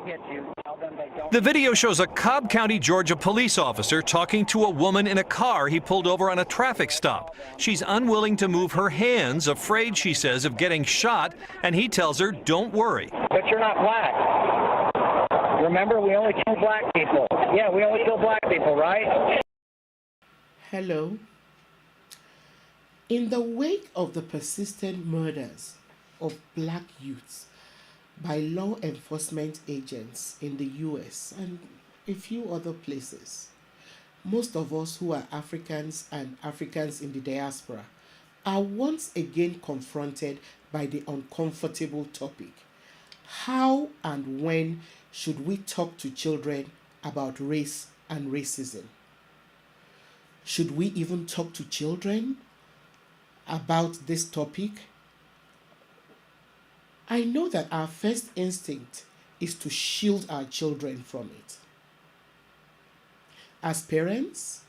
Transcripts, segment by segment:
hit you, tell them they don't. The video shows a Cobb County, Georgia police officer talking to a woman in a car he pulled over on a traffic stop. She's unwilling to move her hands, afraid, she says, of getting shot, and he tells her, don't worry. But you're not black. Remember, we only kill black people. Yeah, we only kill black people, right? Hello. In the wake of the persistent murders of black youths by law enforcement agents in the US and a few other places, most of us who are Africans and Africans in the diaspora are once again confronted by the uncomfortable topic: how and when should we talk to children about race and racism? Should we even talk to children about this topic? I know that our first instinct is to shield our children from it. As parents,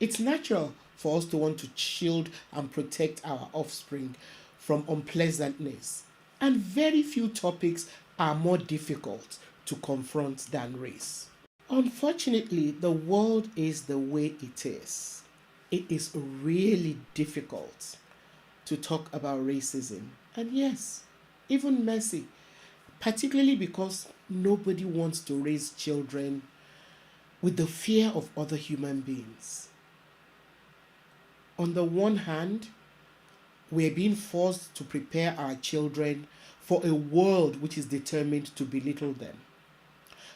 it's natural for us to want to shield and protect our offspring from unpleasantness, and very few topics are more difficult to confront than race. Unfortunately, the world is the way it is. It is really difficult to talk about racism, and yes, even messy, particularly because nobody wants to raise children with the fear of other human beings. On the one hand, we're being forced to prepare our children for a world which is determined to belittle them,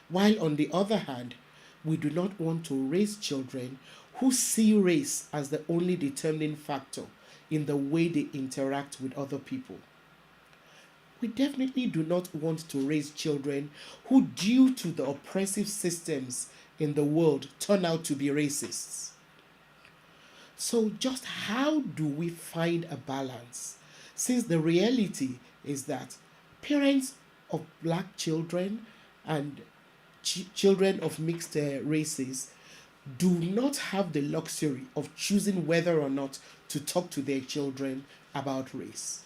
while on the other hand, we do not want to raise children who see race as the only determining factor in the way they interact with other people. We definitely do not want to raise children who, due to the oppressive systems in the world, turn out to be racists. So just how do we find a balance? Since the reality is that parents of black children and children of mixed races do not have the luxury of choosing whether or not to talk to their children about race.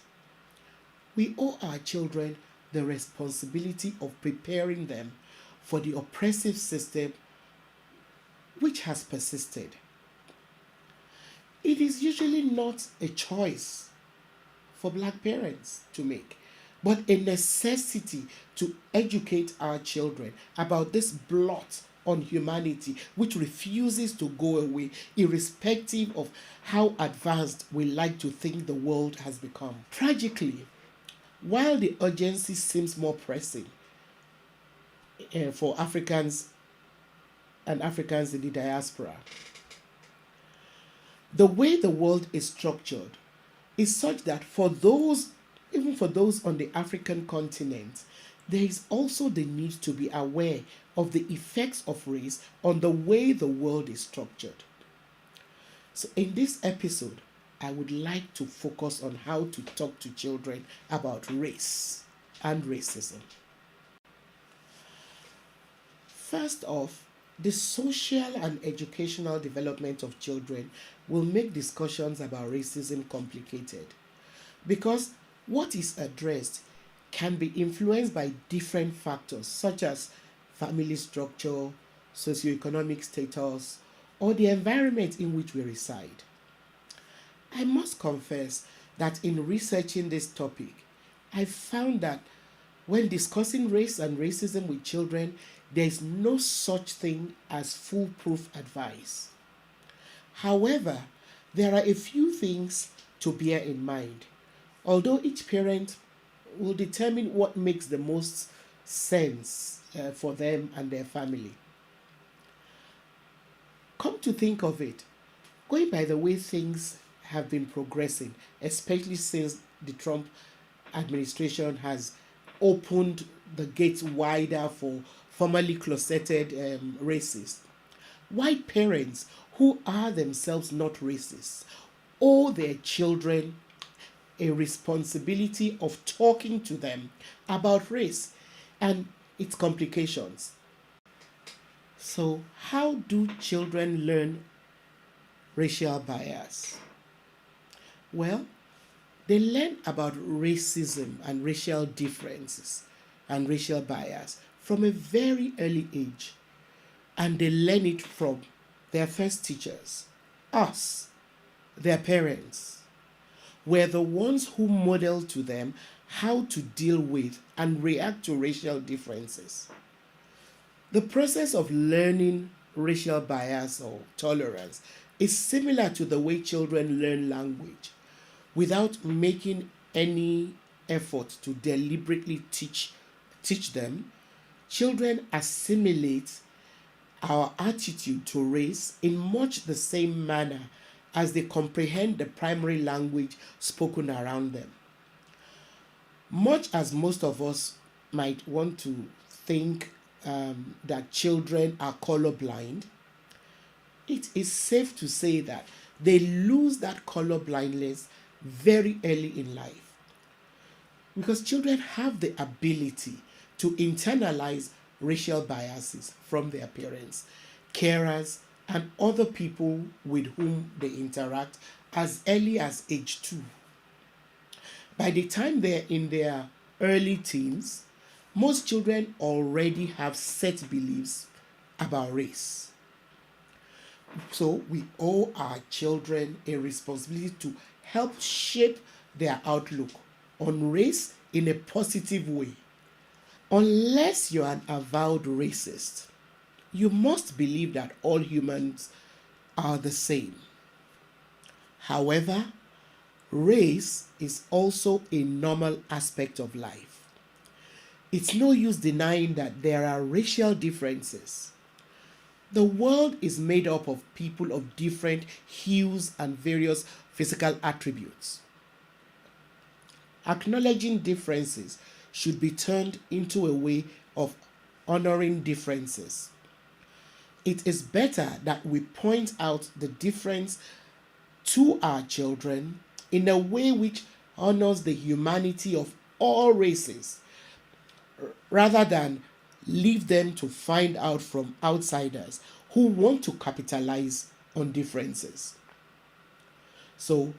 We owe our children the responsibility of preparing them for the oppressive system which has persisted. It is usually not a choice for black parents to make, but a necessity to educate our children about this blot on humanity which refuses to go away, irrespective of how advanced we like to think the world has become. Tragically, while the urgency seems more pressing for Africans and Africans in the diaspora, the way the world is structured is such that even for those on the African continent, there is also the need to be aware of the effects of race on the way the world is structured. So in this episode, I would like to focus on how to talk to children about race and racism. First off, the social and educational development of children will make discussions about racism complicated, because what is addressed can be influenced by different factors such as family structure, socioeconomic status, or the environment in which we reside. I must confess that in researching this topic, I found that when discussing race and racism with children, there is no such thing as foolproof advice. However, there are a few things to bear in mind, although each parent will determine what makes the most sense for them and their family. Come to think of it, going by the way things have been progressing, especially since the Trump administration has opened the gates wider for formerly closeted racists, white parents who are themselves not racist owe their children a responsibility of talking to them about race and its complications. So, how do children learn racial bias? Well, they learn about racism and racial differences and racial bias from a very early age, and they learn it from their first teachers, us, their parents. We're the ones who model to them how to deal with and react to racial differences. The process of learning racial bias or tolerance is similar to the way children learn language. Without making any effort to deliberately teach them, children assimilate our attitude to race in much the same manner as they comprehend the primary language spoken around them. Much as most of us might want to think that children are colorblind, it is safe to say that they lose that color blindness very early in life, because children have the ability to internalize racial biases from their parents, carers, and other people with whom they interact as early as age 2. By the time they're in their early teens, most children already have set beliefs about race. So we owe our children a responsibility to help shape their outlook on race in a positive way. Unless you're an avowed racist, you must believe that all humans are the same. However, race is also a normal aspect of life. It's no use denying that there are racial differences. The world is made up of people of different hues and various physical attributes. Acknowledging differences should be turned into a way of honoring differences. It is better that we point out the difference to our children in a way which honors the humanity of all races, rather than leave them to find out from outsiders who want to capitalize on differences. So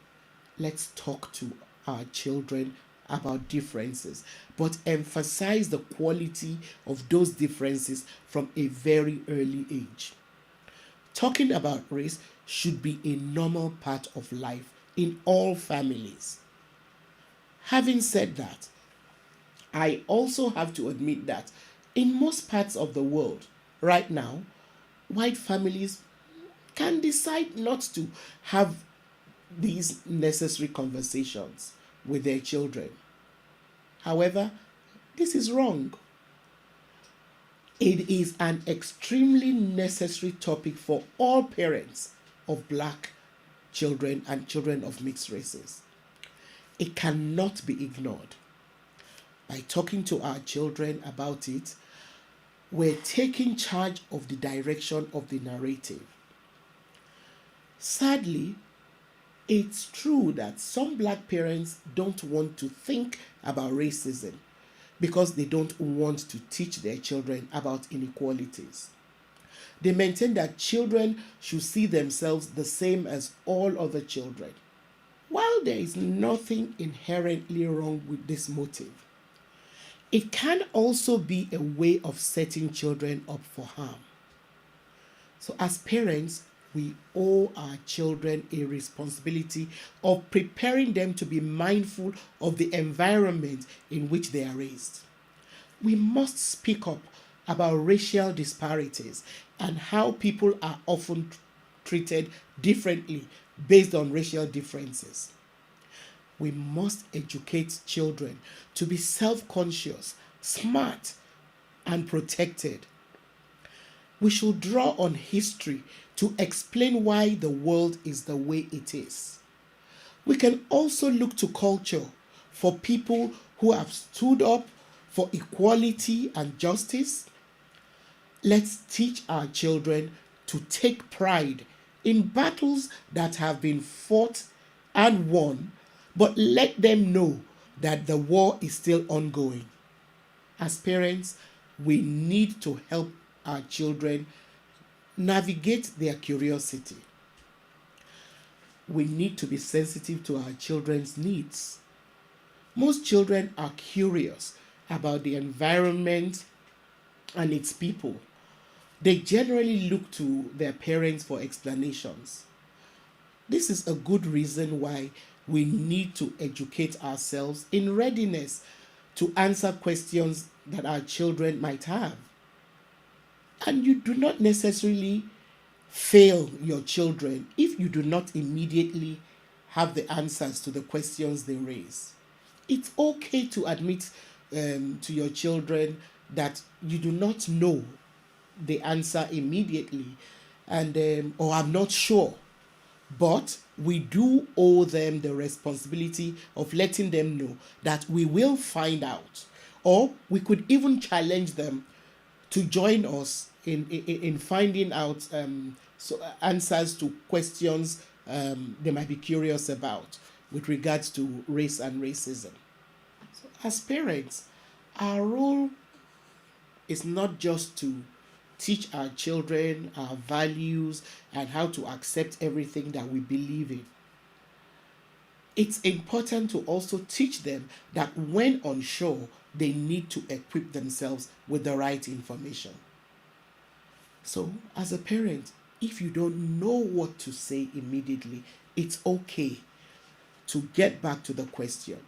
let's talk to our children about differences, but emphasize the quality of those differences from a very early age. Talking about race should be a normal part of life in all families. Having said that, I also have to admit that in most parts of the world right now, white families can decide not to have these necessary conversations with their children. However, this is wrong. It is an extremely necessary topic for all parents of black children and children of mixed races. It cannot be ignored. By talking to our children about it, we're taking charge of the direction of the narrative. Sadly, it's true that some black parents don't want to think about racism because they don't want to teach their children about inequalities. They maintain that children should see themselves the same as all other children. While there is nothing inherently wrong with this motive, it can also be a way of setting children up for harm. So as parents, we owe our children a responsibility of preparing them to be mindful of the environment in which they are raised. We must speak up about racial disparities and how people are often treated differently based on racial differences. We must educate children to be self-conscious, smart, and protected. We should draw on history to explain why the world is the way it is. We can also look to culture for people who have stood up for equality and justice. Let's teach our children to take pride in battles that have been fought and won, but let them know that the war is still ongoing. As parents, we need to help our children navigate their curiosity. We need to be sensitive to our children's needs. Most children are curious about the environment and its people, they generally look to their parents for explanations. This is a good reason why we need to educate ourselves in readiness to answer questions that our children might have. And you do not necessarily fail your children if you do not immediately have the answers to the questions they raise. It's okay to admit to your children that you do not know the answer immediately, and or I'm not sure, but we do owe them the responsibility of letting them know that we will find out, or we could even challenge them to join us in finding out answers to questions they might be curious about with regards to race and racism. So as parents, our role is not just to teach our children our values and how to accept everything that we believe in. It's important to also teach them that when unsure, they need to equip themselves with the right information. So, as a parent, if you don't know what to say immediately, it's okay to get back to the question.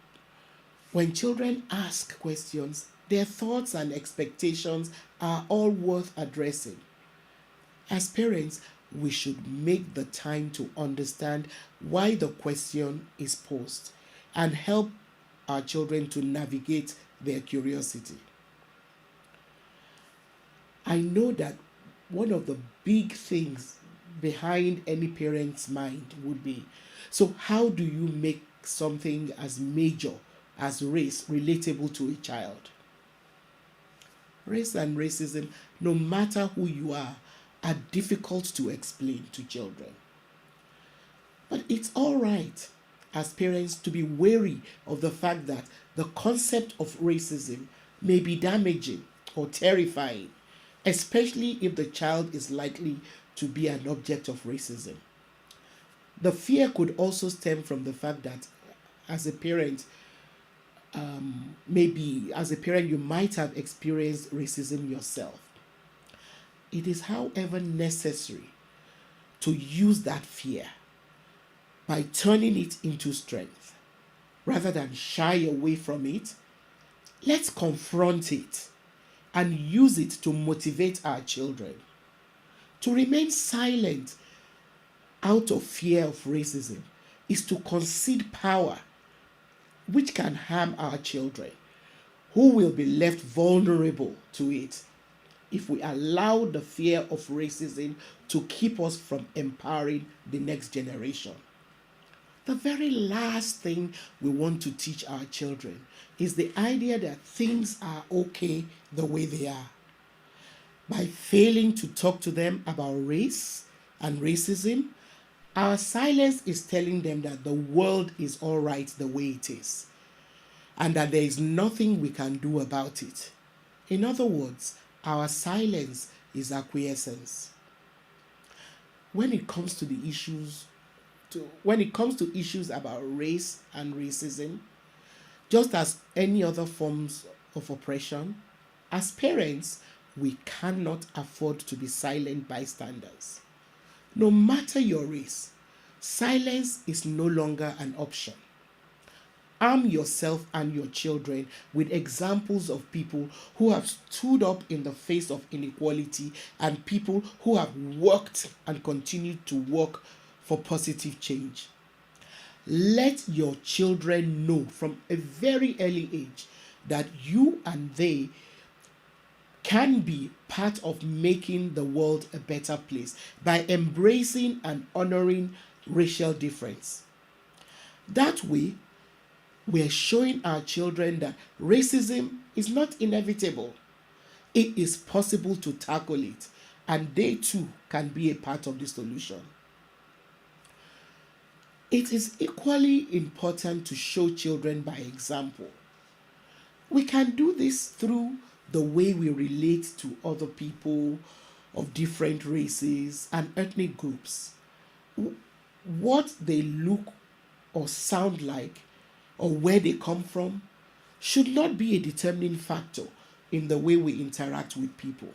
When children ask questions, their thoughts and expectations are all worth addressing. As parents, we should make the time to understand why the question is posed and help our children to navigate their curiosity. I know that one of the big things behind any parent's mind would be, so how do you make something as major as race relatable to a child? Race and racism, no matter who you are difficult to explain to children. But it's all right as parents to be wary of the fact that the concept of racism may be damaging or terrifying, especially if the child is likely to be an object of racism. The fear could also stem from the fact that as a parent, you might have experienced racism yourself. It is, however, necessary to use that fear by turning it into strength. Rather than shy away from it, let's confront it and use it to motivate our children. To remain silent out of fear of racism is to concede power, which can harm our children, who will be left vulnerable to it if we allow the fear of racism to keep us from empowering the next generation. The very last thing we want to teach our children is the idea that things are okay the way they are. By failing to talk to them about race and racism, our silence is telling them that the world is all right the way it is, and that there is nothing we can do about it. In other words, our silence is acquiescence. When it comes to issues about race and racism, just as any other forms of oppression, as parents, we cannot afford to be silent bystanders. No matter your race, silence is no longer an option. Arm yourself and your children with examples of people who have stood up in the face of inequality and people who have worked and continued to work for positive change. Let your children know from a very early age that you and they can be part of making the world a better place by embracing and honoring racial difference. That way, we are showing our children that racism is not inevitable. It is possible to tackle it, and they too can be a part of the solution. It is equally important to show children by example. We can do this through the way we relate to other people of different races and ethnic groups. What they look or sound like or where they come from should not be a determining factor in the way we interact with people.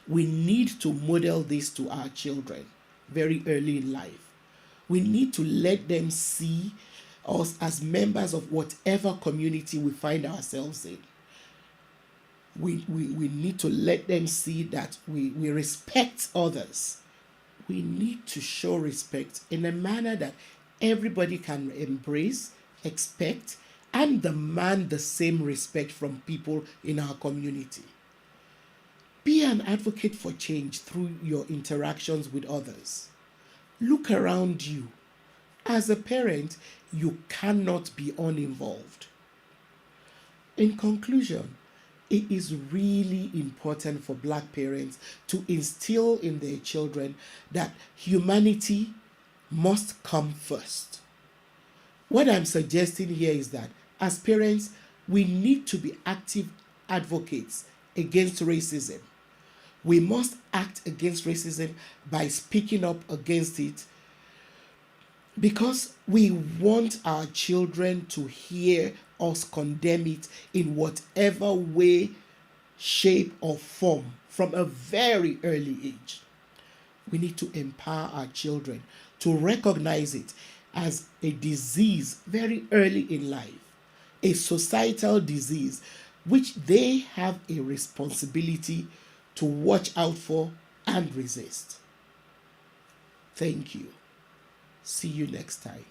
We need to model this to our children very early in life. We need to let them see us as members of whatever community we find ourselves in. We need to let them see that we respect others. We need to show respect in a manner that everybody can embrace, expect, and demand the same respect from people in our community. Be an advocate for change through your interactions with others. Look around you. As a parent, you cannot be uninvolved. In conclusion, it is really important for Black parents to instill in their children that humanity must come first. What I'm suggesting here is that as parents, we need to be active advocates against racism. We must act against racism by speaking up against it, because we want our children to hear us condemn it in whatever way, shape, or form from a very early age. We need to empower our children to recognize it as a disease very early in life, a societal disease which they have a responsibility to watch out for and resist. Thank you. See you next time.